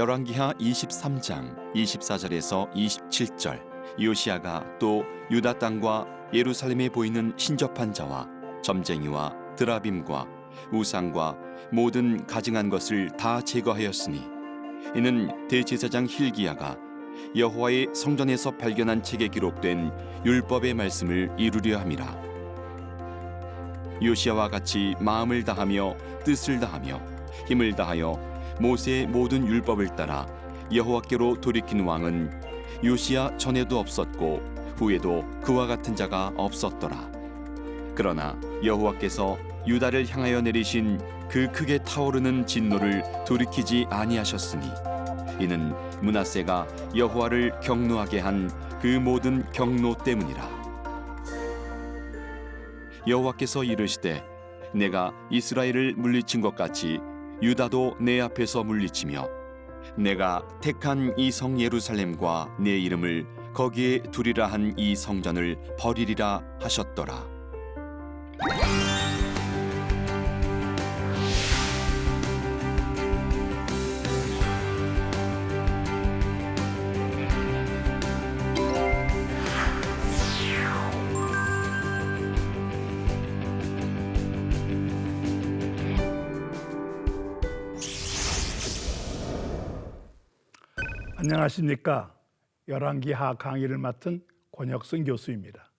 열왕기하 23장 24절에서 27절, 요시야가 또 유다 땅과 예루살렘에 보이는 신접한 자와 점쟁이와 드라빔과 우상과 모든 가증한 것을 다 제거하였으니 이는 대제사장 hil기야가 여호와의 성전에서 발견한 책에 기록된 율법의 말씀을 이루려 함이라. 요시야와 같이 마음을 다하며 뜻을 다하며 힘을 다하여 모세의 모든 율법을 따라 여호와께로 돌이킨 왕은 요시야 전에도 없었고 후에도 그와 같은 자가 없었더라. 그러나 여호와께서 유다를 향하여 내리신 그 크게 타오르는 진노를 돌이키지 아니하셨으니 이는 므낫세가 여호와를 경노하게 한 그 모든 경노 때문이라. 여호와께서 이르시되 내가 이스라엘을 물리친 것 같이 유다도 내 앞에서 물리치며 내가 택한 이 성 예루살렘과 내 이름을 거기에 두리라 한 이 성전을 버리리라 하셨더라. 안녕하십니까. 열왕기하 강의를 맡은 권혁승 교수입니다.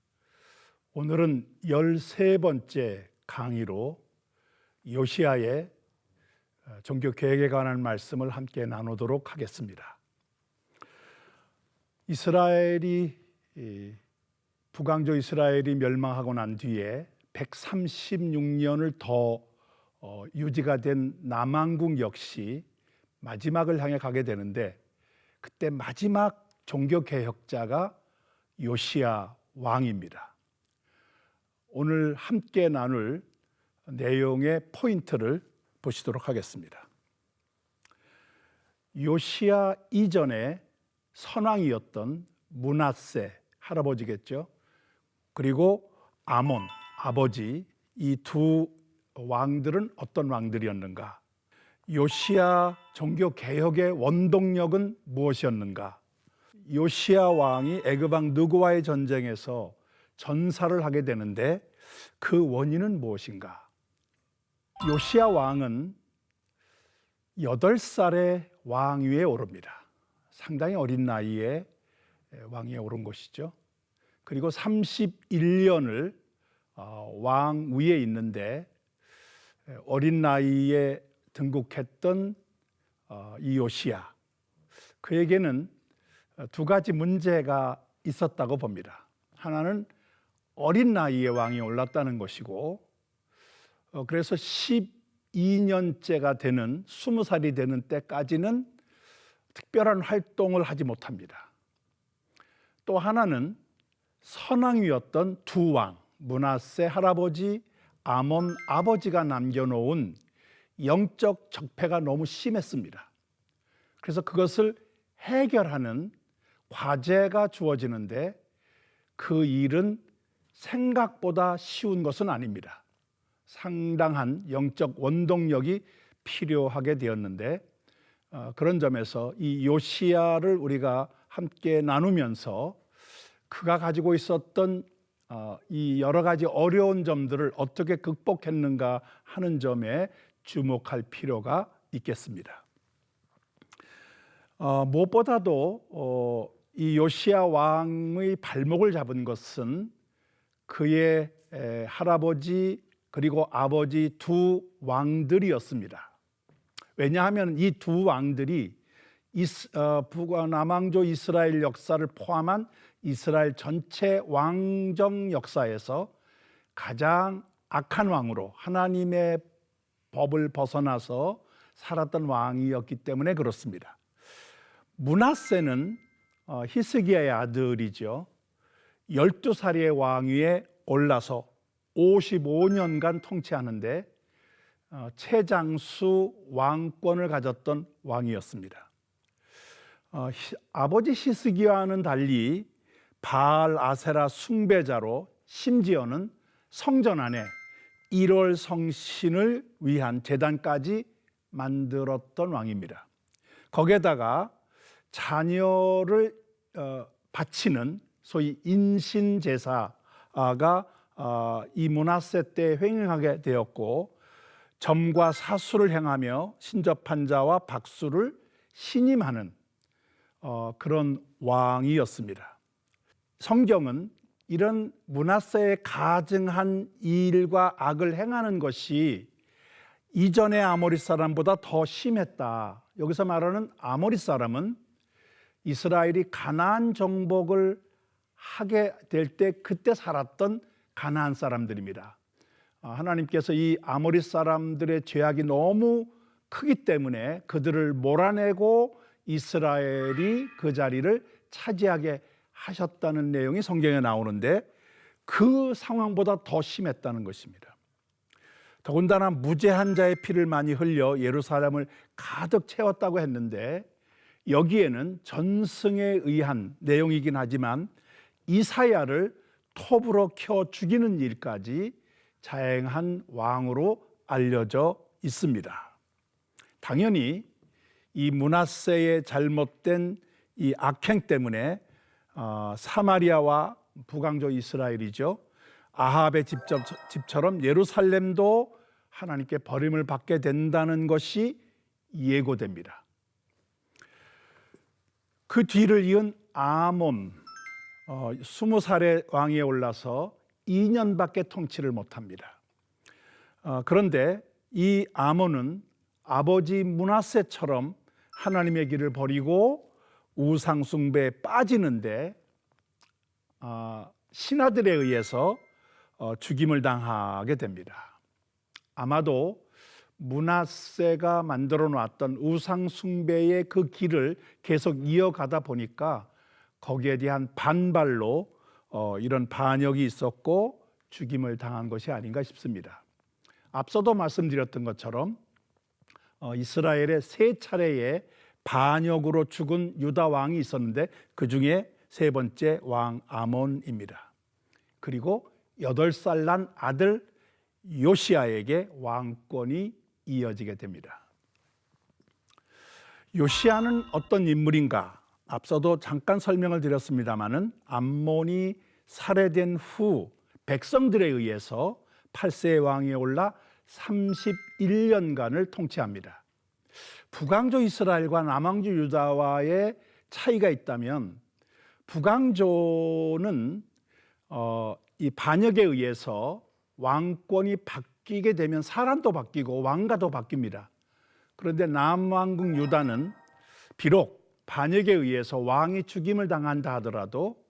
오늘은 13번째 강의로 요시야의 종교개혁에 관한 말씀을 함께 나누도록 하겠습니다. 북왕조 이스라엘이 멸망하고 난 뒤에 136년을 더 유지가 된 남왕국 역시 마지막을 향해 가게 되는데, 그때 마지막 종교개혁자가 요시야 왕입니다. 오늘 함께 나눌 내용의 포인트를 보시도록 하겠습니다. 요시야 이전에 선왕이었던 므낫세, 할아버지겠죠. 그리고 아몬, 아버지, 이 두 왕들은 어떤 왕들이었는가? 요시야 종교개혁의 원동력은 무엇이었는가? 요시야 왕이 애굽 왕 느고와의 전쟁에서 전사를 하게 되는데 그 원인은 무엇인가? 요시야 왕은 8살에 왕위에 오릅니다. 상당히 어린 나이에 왕위에 오른 것이죠. 그리고 31년을 왕위에 있는데 어린 나이에 등극했던 이 요시야, 그에게는 두 가지 문제가 있었다고 봅니다. 하나는 어린 나이에 왕이 올랐다는 것이고, 그래서 12년째가 되는 20살이 되는 때까지는 특별한 활동을 하지 못합니다. 또 하나는 선왕이었던 두 왕, 므낫세 할아버지, 아몬 아버지가 남겨놓은 영적 적폐가 너무 심했습니다. 그래서 그것을 해결하는 과제가 주어지는데 그 일은 생각보다 쉬운 것은 아닙니다. 상당한 영적 원동력이 필요하게 되었는데, 그런 점에서 이 요시야를 우리가 함께 나누면서 그가 가지고 있었던 이 여러 가지 어려운 점들을 어떻게 극복했는가 하는 점에 주목할 필요가 있겠습니다. 무엇보다도 이 요시야 왕의 발목을 잡은 것은 그의 할아버지 그리고 아버지 두 왕들이었습니다. 왜냐하면 이 두 왕들이 북남왕조 이스라엘 역사를 포함한 이스라엘 전체 왕정 역사에서 가장 악한 왕으로 하나님의 법을 벗어나서 살았던 왕이었기 때문에 그렇습니다. 므낫세는 히스기야의 아들이죠. 12살의 왕위에 올라서 55년간 통치하는데 최장수 왕권을 가졌던 왕이었습니다. 아버지 히스기야와는 달리 바알 아세라 숭배자로, 심지어는 성전 안에 1월 성신을 위한 제단까지 만들었던 왕입니다. 거기에다가 자녀를 바치는 소위 인신제사가 이 므낫세 때 횡행하게 되었고, 점과 사수를 행하며 신접한 자와 박수를 신임하는 그런 왕이었습니다. 성경은 이런 므낫세의 가증한 일과 악을 행하는 것이 이전의 아모리 사람보다 더 심했다. 여기서 말하는 아모리 사람은 이스라엘이 가나안 정복을 하게 될 때 그때 살았던 가나안 사람들입니다. 하나님께서 이 아모리 사람들의 죄악이 너무 크기 때문에 그들을 몰아내고 이스라엘이 그 자리를 차지하게 하셨다는 내용이 성경에 나오는데, 그 상황보다 더 심했다는 것입니다. 더군다나 무죄한 자의 피를 많이 흘려 예루살렘을 가득 채웠다고 했는데, 여기에는 전승에 의한 내용이긴 하지만 이사야를 톱으로 켜 죽이는 일까지 자행한 왕으로 알려져 있습니다. 당연히 이 므낫세의 잘못된 이 악행 때문에 사마리아와 북왕조 이스라엘이죠, 아합의 집처럼 예루살렘도 하나님께 버림을 받게 된다는 것이 예고됩니다. 그 뒤를 이은 아몬, 20살의 왕위에 올라서 2년밖에 통치를 못합니다. 그런데 이 아몬은 아버지 므낫세처럼 하나님의 길을 버리고 우상 숭배에 빠지는데 신하들에 의해서 죽임을 당하게 됩니다. 아마도 므낫세가 만들어 놨던 우상 숭배의 그 길을 계속 이어가다 보니까 거기에 대한 반발로 이런 반역이 있었고 죽임을 당한 것이 아닌가 싶습니다. 앞서도 말씀드렸던 것처럼 이스라엘의 세 차례의 반역으로 죽은 유다 왕이 있었는데 그 중에 세 번째 왕 아몬입니다. 그리고 8살 난 아들 요시야에게 왕권이 이어지게 됩니다. 요시야는 어떤 인물인가? 앞서도 잠깐 설명을 드렸습니다마는 암몬이 살해된 후 백성들에 의해서 8세의 왕위에 올라 31년간을 통치합니다. 북왕조 이스라엘과 남왕조 유다와의 차이가 있다면, 북왕조는 이 반역에 의해서 왕권이 바뀌게 되면 사람도 바뀌고 왕가도 바뀝니다. 그런데 남왕국 유다는 비록 반역에 의해서 왕이 죽임을 당한다 하더라도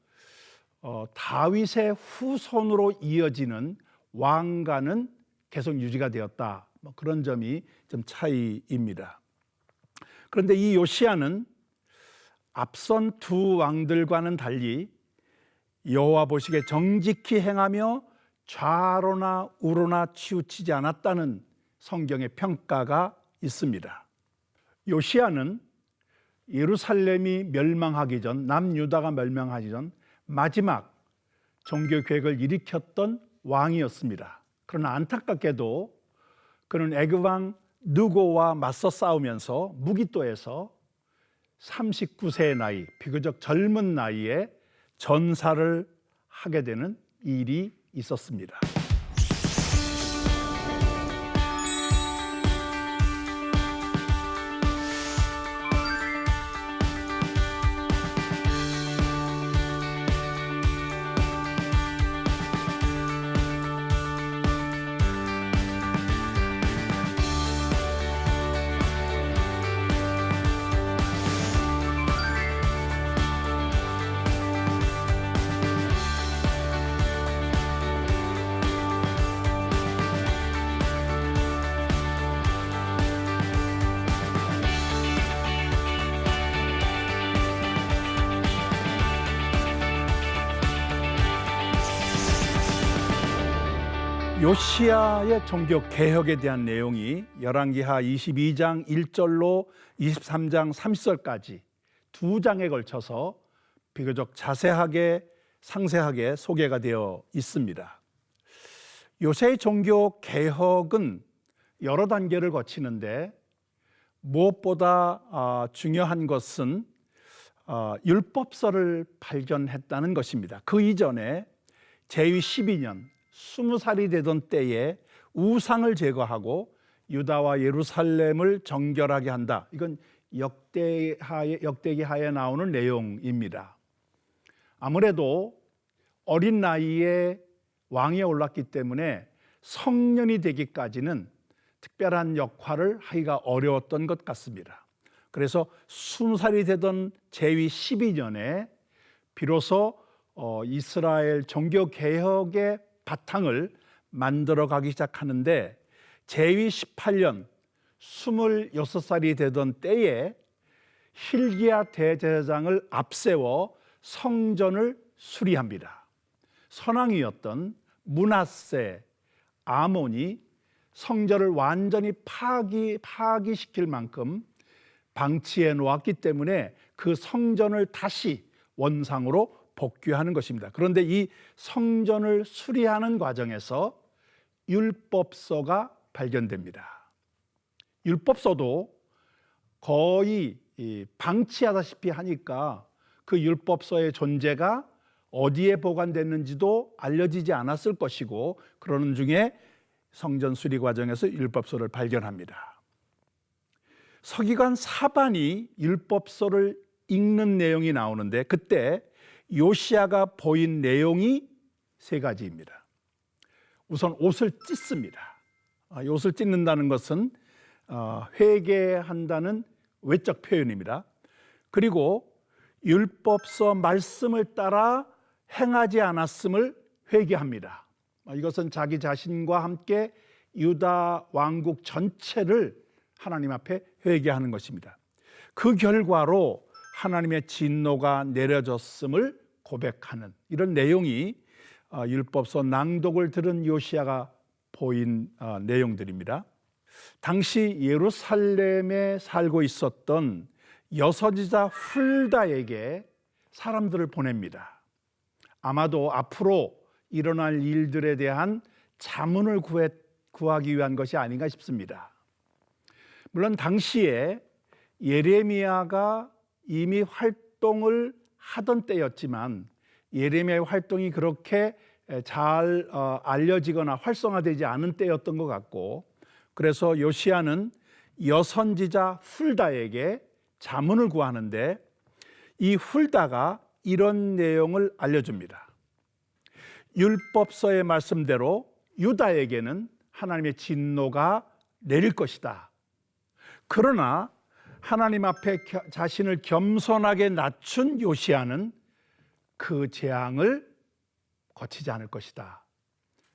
다윗의 후손으로 이어지는 왕가는 계속 유지가 되었다. 그런 점이 좀 차이입니다. 그런데 이 요시야는 앞선 두 왕들과는 달리 여호와 보시기에 정직히 행하며 좌로나 우로나 치우치지 않았다는 성경의 평가가 있습니다. 요시야는 예루살렘이 멸망하기 전, 남유다가 멸망하기 전 마지막 종교 개혁을 일으켰던 왕이었습니다. 그러나 안타깝게도 그는 애굽왕 느고와 맞서 싸우면서 무기또에서 39세의 나이, 비교적 젊은 나이에 전사를 하게 되는 일이 있었습니다. 요시야의 종교 개혁에 대한 내용이 열왕기하 22장 1절로 23장 30절까지 두 장에 걸쳐서 비교적 자세하게 상세하게 소개가 되어 있습니다. 요새의 종교 개혁은 여러 단계를 거치는데 무엇보다 중요한 것은 율법서를 발견했다는 것입니다. 그 이전에 제위 12년 20살이 되던 때에 우상을 제거하고 유다와 예루살렘을 정결하게 한다. 이건 역대기하에 나오는 내용입니다. 아무래도 어린 나이에 왕위에 올랐기 때문에 성년이 되기까지는 특별한 역할을 하기가 어려웠던 것 같습니다. 그래서 20살이 되던 제위 12년에 비로소 이스라엘 종교개혁의 바탕을 만들어가기 시작하는데 제위 18년 26살이 되던 때에 hil기야 대제사장을 앞세워 성전을 수리합니다. 선왕이었던 므낫세 아몬이 성전을 완전히 파기시킬 만큼 방치해 놓았기 때문에 그 성전을 다시 원상으로 복귀하는 것입니다. 그런데 이 성전을 수리하는 과정에서 율법서가 발견됩니다. 율법서도 거의 방치하다시피 하니까 그 율법서의 존재가 어디에 보관됐는지도 알려지지 않았을 것이고, 그러는 중에 성전 수리 과정에서 율법서를 발견합니다. 서기관 사반이 율법서를 읽는 내용이 나오는데 그때 요시야가 보인 내용이 세 가지입니다. 우선 옷을 찢습니다. 옷을 찢는다는 것은 회개한다는 외적 표현입니다. 그리고 율법서 말씀을 따라 행하지 않았음을 회개합니다. 이것은 자기 자신과 함께 유다 왕국 전체를 하나님 앞에 회개하는 것입니다. 그 결과로 하나님의 진노가 내려졌음을 고백하는 이런 내용이 율법서 낭독을 들은 요시야가 보인 내용들입니다. 당시 예루살렘에 살고 있었던 여선지자 훌다에게 사람들을 보냅니다. 아마도 앞으로 일어날 일들에 대한 자문을 구하기 위한 것이 아닌가 싶습니다. 물론 당시에 예레미야가 이미 활동을 하던 때였지만 예레미야의 활동이 그렇게 잘 알려지거나 활성화되지 않은 때였던 것 같고, 그래서 요시야는 여선지자 훌다에게 자문을 구하는데 이 훌다가 이런 내용을 알려줍니다. 율법서의 말씀대로 유다에게는 하나님의 진노가 내릴 것이다. 그러나 하나님 앞에 자신을 겸손하게 낮춘 요시야는 그 재앙을 거치지 않을 것이다.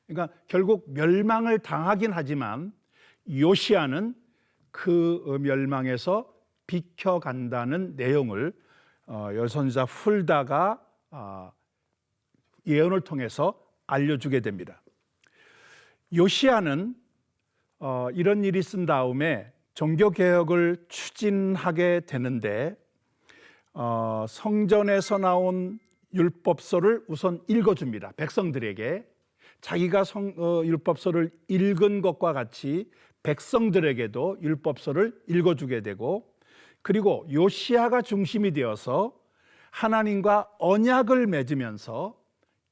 그러니까 결국 멸망을 당하긴 하지만 요시야는 그 멸망에서 비켜간다는 내용을 여선지자 훌다가 예언을 통해서 알려주게 됩니다. 요시야는 이런 일이 있은 다음에 종교개혁을 추진하게 되는데 성전에서 나온 율법서를 우선 읽어줍니다. 백성들에게. 자기가 율법서를 읽은 것과 같이 백성들에게도 율법서를 읽어주게 되고, 그리고 요시야가 중심이 되어서 하나님과 언약을 맺으면서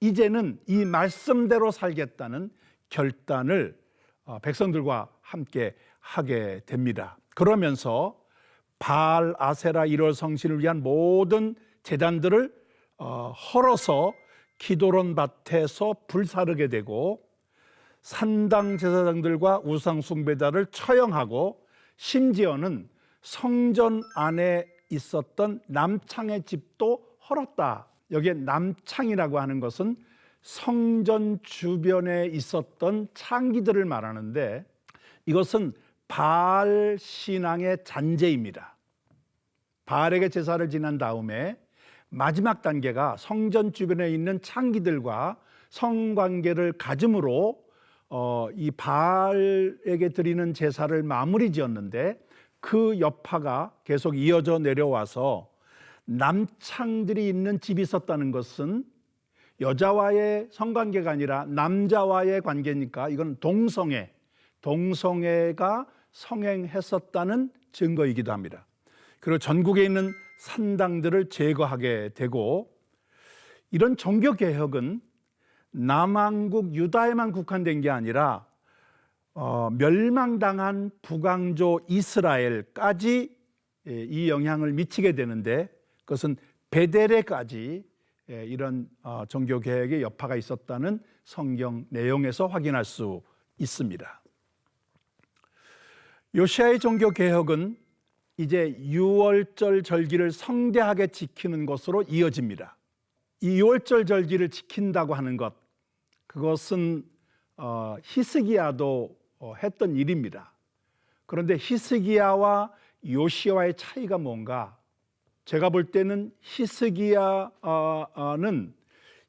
이제는 이 말씀대로 살겠다는 결단을 백성들과 함께 하게 됩니다. 그러면서 바알, 아세라, 일월 성신을 위한 모든 제단들을 헐어서 기도론 밭에서 불사르게 되고, 산당 제사장들과 우상 숭배자를 처형하고, 심지어는 성전 안에 있었던 남창의 집도 헐었다. 여기에 남창이라고 하는 것은 성전 주변에 있었던 창기들을 말하는데, 이것은 바알 신앙의 잔재입니다. 바알에게 제사를 지난 다음에 마지막 단계가 성전 주변에 있는 창기들과 성관계를 가짐으로 이 바알에게 드리는 제사를 마무리 지었는데, 그 여파가 계속 이어져 내려와서 남창들이 있는 집이 있었다는 것은 여자와의 성관계가 아니라 남자와의 관계니까 이건 동성애가 성행했었다는 증거이기도 합니다. 그리고 전국에 있는 산당들을 제거하게 되고, 이런 종교개혁은 남왕국 유다에만 국한된 게 아니라 멸망당한 북왕조 이스라엘까지 이 영향을 미치게 되는데, 그것은 베델에까지 이런 종교개혁의 여파가 있었다는 성경 내용에서 확인할 수 있습니다. 요시야의 종교개혁은 이제 유월절 절기를 성대하게 지키는 것으로 이어집니다. 이 유월절 절기를 지킨다고 하는 것, 그것은 히스기야도 했던 일입니다. 그런데 히스기야와 요시야의 차이가 뭔가? 제가 볼 때는 히스기야는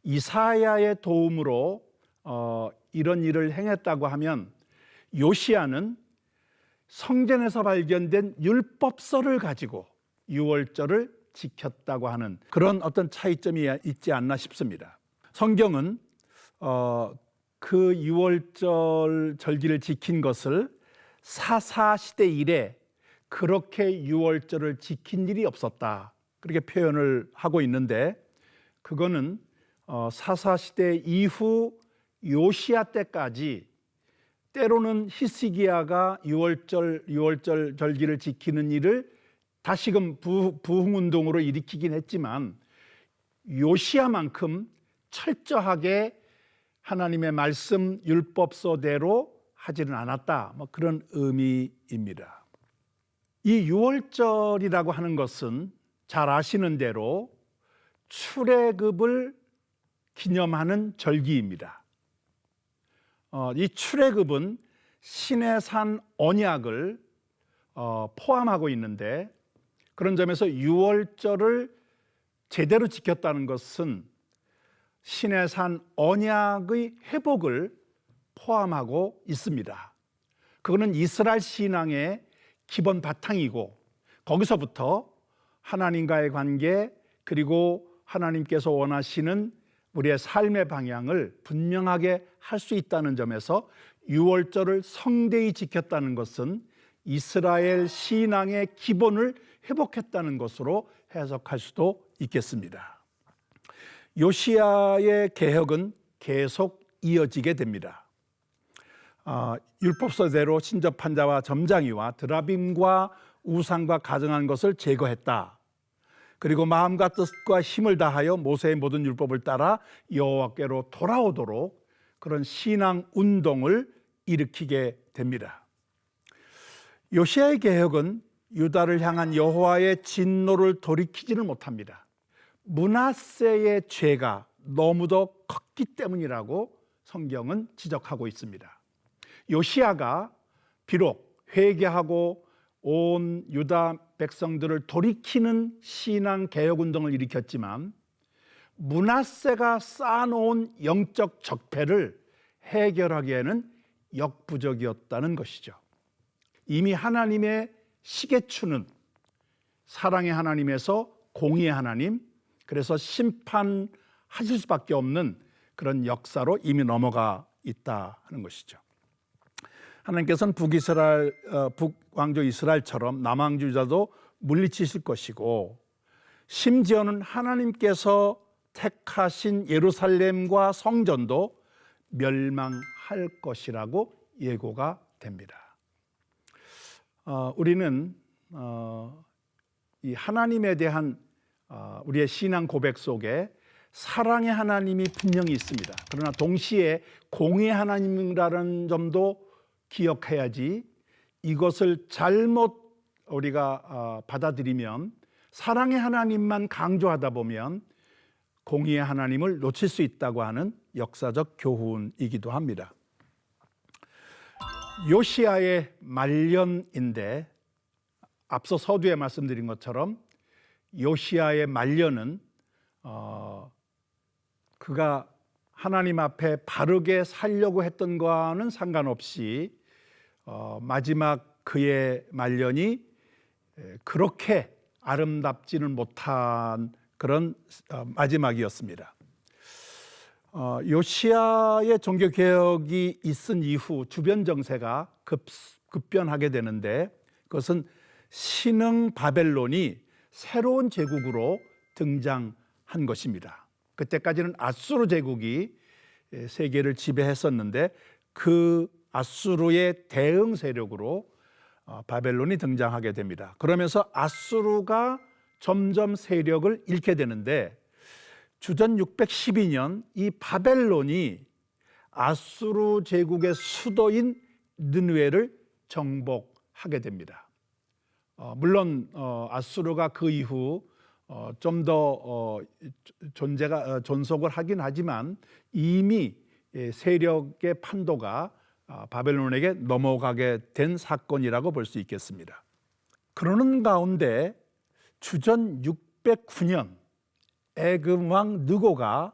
이사야의 도움으로 이런 일을 행했다고 하면, 요시야는 성전에서 발견된 율법서를 가지고 유월절을 지켰다고 하는 그런 어떤 차이점이 있지 않나 싶습니다. 성경은 그 유월절 절기를 지킨 것을 사사시대 이래 그렇게 유월절을 지킨 일이 없었다, 그렇게 표현을 하고 있는데, 그거는 사사시대 이후 요시야 때까지 때로는 히스기야가 유월절 절기를 지키는 일을 다시금 부흥운동으로 일으키긴 했지만, 요시야만큼 철저하게 하나님의 말씀 율법서대로 하지는 않았다, 그런 의미입니다. 이 유월절이라고 하는 것은 잘 아시는 대로 출애굽을 기념하는 절기입니다. 이 출애굽은 시내산 언약을 포함하고 있는데, 그런 점에서 유월절을 제대로 지켰다는 것은 시내산 언약의 회복을 포함하고 있습니다. 그거는 이스라엘 신앙의 기본 바탕이고, 거기서부터 하나님과의 관계, 그리고 하나님께서 원하시는 우리의 삶의 방향을 분명하게 할 수 있다는 점에서 유월절을 성대히 지켰다는 것은 이스라엘 신앙의 기본을 회복했다는 것으로 해석할 수도 있겠습니다. 요시야의 개혁은 계속 이어지게 됩니다. 율법서대로 신접한 자와 점장이와 드라빔과 우상과 가증한 것을 제거했다. 그리고 마음과 뜻과 힘을 다하여 모세의 모든 율법을 따라 여호와께로 돌아오도록 그런 신앙 운동을 일으키게 됩니다. 요시야의 개혁은 유다를 향한 여호와의 진노를 돌이키지를 못합니다. 므낫세의 죄가 너무도 컸기 때문이라고 성경은 지적하고 있습니다. 요시야가 비록 회개하고 온 유다 백성들을 돌이키는 신앙 개혁 운동을 일으켰지만, 므낫세가 쌓아놓은 영적 적폐를 해결하기에는 역부족이었다는 것이죠. 이미 하나님의 시계추는 사랑의 하나님에서 공의의 하나님, 그래서 심판하실 수밖에 없는 그런 역사로 이미 넘어가 있다 하는 것이죠. 하나님께서는 북왕조 이스라엘처럼 남왕조 유다도 물리치실 것이고, 심지어는 하나님께서 택하신 예루살렘과 성전도 멸망할 것이라고 예고가 됩니다. 우리는 이 하나님에 대한 우리의 신앙 고백 속에 사랑의 하나님이 분명히 있습니다. 그러나 동시에 공의의 하나님이라는 점도 기억해야지, 이것을 잘못 우리가 받아들이면, 사랑의 하나님만 강조하다 보면 공의의 하나님을 놓칠 수 있다고 하는 역사적 교훈이기도 합니다. 요시야의 말년인데, 앞서 서두에 말씀드린 것처럼 요시야의 말년은 그가 하나님 앞에 바르게 살려고 했던 것과는 상관없이 마지막 그의 말년이 그렇게 아름답지는 못한 그런 마지막이었습니다. 요시야의 종교개혁이 있은 이후 주변 정세가 급변하게 되는데, 그것은 신흥 바벨론이 새로운 제국으로 등장한 것입니다. 그때까지는 아수르 제국이 세계를 지배했었는데 그 아수르의 대응 세력으로 바벨론이 등장하게 됩니다. 그러면서 아수르가 점점 세력을 잃게 되는데 주전 612년 이 바벨론이 아수르 제국의 수도인 느느웨를 정복하게 됩니다. 물론 아수르가 그 이후 좀 더 존속을 하긴 하지만 이미 세력의 판도가 바벨론에게 넘어가게 된 사건이라고 볼 수 있겠습니다. 그러는 가운데 주전 609년 애굽 왕 느고가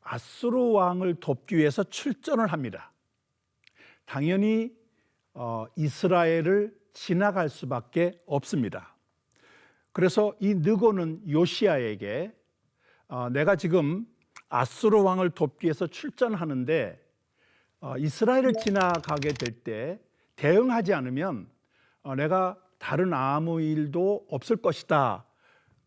아수르 왕을 돕기 위해서 출전을 합니다. 당연히 이스라엘을 지나갈 수밖에 없습니다. 그래서 이 느고는 요시야에게 내가 지금 아수르 왕을 돕기 위해서 출전하는데 이스라엘을 지나가게 될 때 대응하지 않으면 내가 다른 아무 일도 없을 것이다.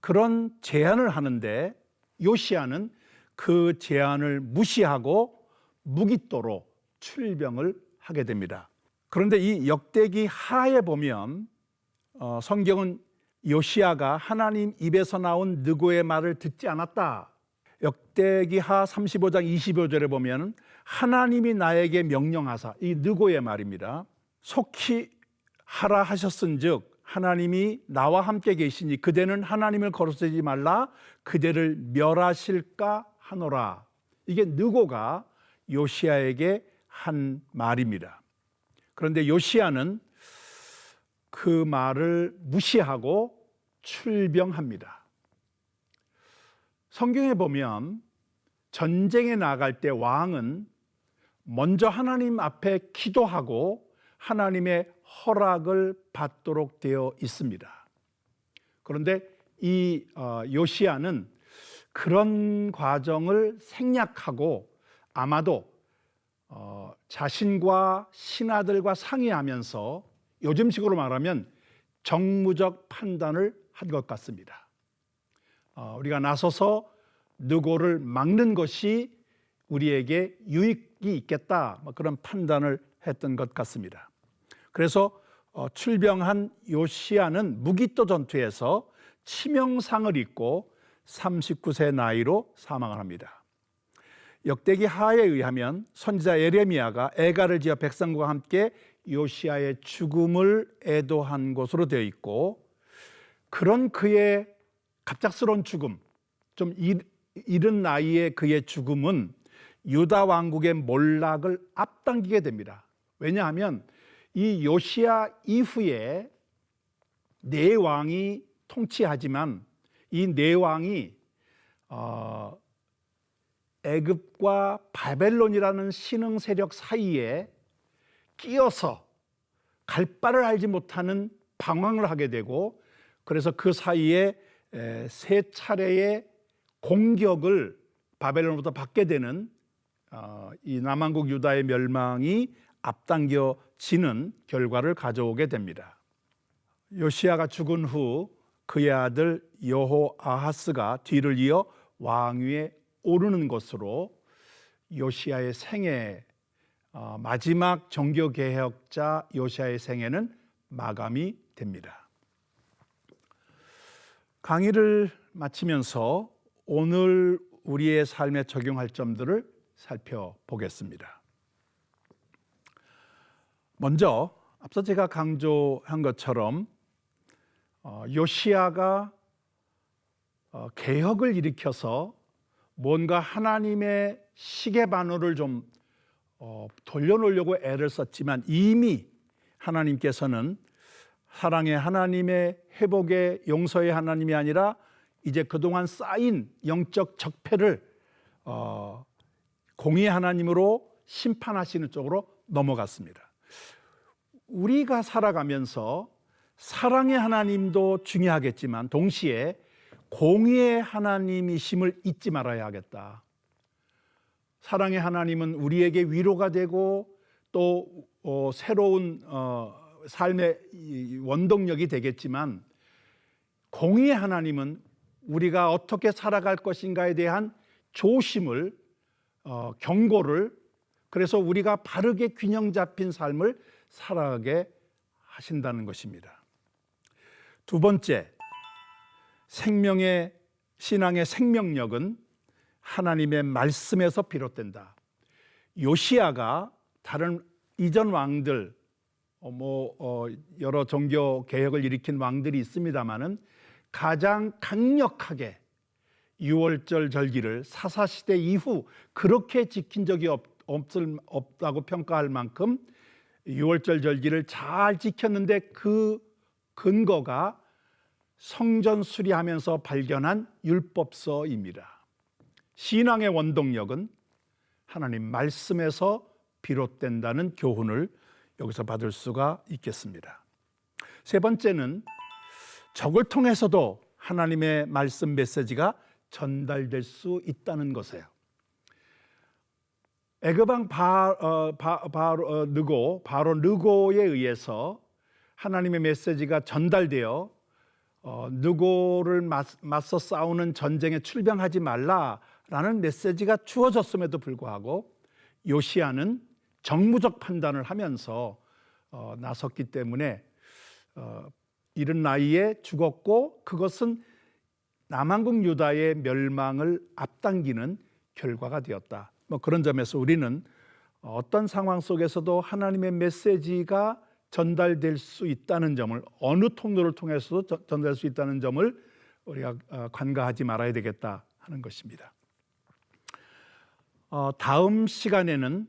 그런 제안을 하는데 요시야는 그 제안을 무시하고 무기또로 출병을 하게 됩니다. 그런데 이 역대기 하에 보면 성경은 요시야가 하나님 입에서 나온 느고의 말을 듣지 않았다. 역대기 하 35장 25절에 보면 하나님이 나에게 명령하사, 이 느고의 말입니다. 속히 하라 하셨은즉 하나님이 나와 함께 계시니 그대는 하나님을 거스르지 말라 그대를 멸하실까 하노라. 이게 느고가 요시야에게 한 말입니다. 그런데 요시야는 그 말을 무시하고 출병합니다. 성경에 보면 전쟁에 나갈 때 왕은 먼저 하나님 앞에 기도하고 하나님의 허락을 받도록 되어 있습니다. 그런데 이 요시야는 그런 과정을 생략하고 아마도 자신과 신하들과 상의하면서 요즘식으로 말하면 정무적 판단을 한 것 같습니다. 우리가 나서서 느고를 막는 것이 우리에게 유익이 있겠다, 그런 판단을 했던 것 같습니다. 그래서 출병한 요시야는 무기또 전투에서 치명상을 입고 39세 나이로 사망을 합니다. 역대기 하에 의하면 선지자 예레미야가 애가를 지어 백성과 함께 요시야의 죽음을 애도한 것으로 되어 있고, 그런 그의 갑작스러운 죽음, 좀 이른 나이에 그의 죽음은 유다 왕국의 몰락을 앞당기게 됩니다. 왜냐하면 이 요시야 이후에 네 왕이 통치하지만 이 네 왕이 애굽과 바벨론이라는 신흥 세력 사이에 끼어서 갈 바를 알지 못하는 방황을 하게 되고, 그래서 그 사이에 세 차례의 공격을 바벨론으로부터 받게 되는 이 남왕국 유다의 멸망이 앞당겨지는 결과를 가져오게 됩니다. 요시야가 죽은 후 그의 아들 여호아하스가 뒤를 이어 왕위에 오르는 것으로 요시야의 생애, 마지막 정교개혁자 요시야의 생애는 마감이 됩니다. 강의를 마치면서 오늘 우리의 삶에 적용할 점들을 살펴보겠습니다. 먼저 앞서 제가 강조한 것처럼 요시야가 개혁을 일으켜서 뭔가 하나님의 시계바늘을 좀 돌려놓으려고 애를 썼지만 이미 하나님께서는 사랑의 하나님의 회복의 용서의 하나님이 아니라 이제 그동안 쌓인 영적 적폐를 공의의 하나님으로 심판하시는 쪽으로 넘어갔습니다. 우리가 살아가면서 사랑의 하나님도 중요하겠지만 동시에 공의의 하나님이심을 잊지 말아야 하겠다. 사랑의 하나님은 우리에게 위로가 되고 또 새로운 삶의 이 원동력이 되겠지만 공의의 하나님은 우리가 어떻게 살아갈 것인가에 대한 조심을 경고를, 그래서 우리가 바르게 균형 잡힌 삶을 살아가게 하신다는 것입니다. 두 번째, 신앙의 생명력은 하나님의 말씀에서 비롯된다. 요시야가 다른 이전 왕들, 여러 종교 개혁을 일으킨 왕들이 있습니다마는 가장 강력하게 유월절 절기를 사사시대 이후 그렇게 지킨 적이 없다고 평가할 만큼 유월절 절기를 잘 지켰는데 그 근거가 성전 수리하면서 발견한 율법서입니다. 신앙의 원동력은 하나님 말씀에서 비롯된다는 교훈을 여기서 받을 수가 있겠습니다. 세 번째는 적을 통해서도 하나님의 말씀 메시지가 전달될 수 있다는 것이에요. 애굽왕 바로 느고에 의해서 하나님의 메시지가 전달되어 느고를 맞서 싸우는 전쟁에 출병하지 말라라는 메시지가 주어졌음에도 불구하고 요시야는 정무적 판단을 하면서 나섰기 때문에 이른 나이에 죽었고, 그것은 남한국 유다의 멸망을 앞당기는 결과가 되었다. 그런 점에서 우리는 어떤 상황 속에서도 하나님의 메시지가 전달될 수 있다는 점을, 어느 통로를 통해서도 전달될 수 있다는 점을 우리가 간과하지 말아야 되겠다 하는 것입니다. 다음 시간에는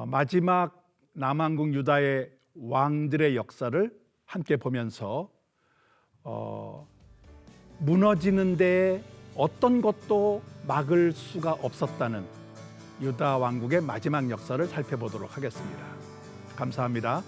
마지막 남한국 유다의 왕들의 역사를 함께 보면서 무너지는 데 어떤 것도 막을 수가 없었다는 유다 왕국의 마지막 역사를 살펴보도록 하겠습니다. 감사합니다.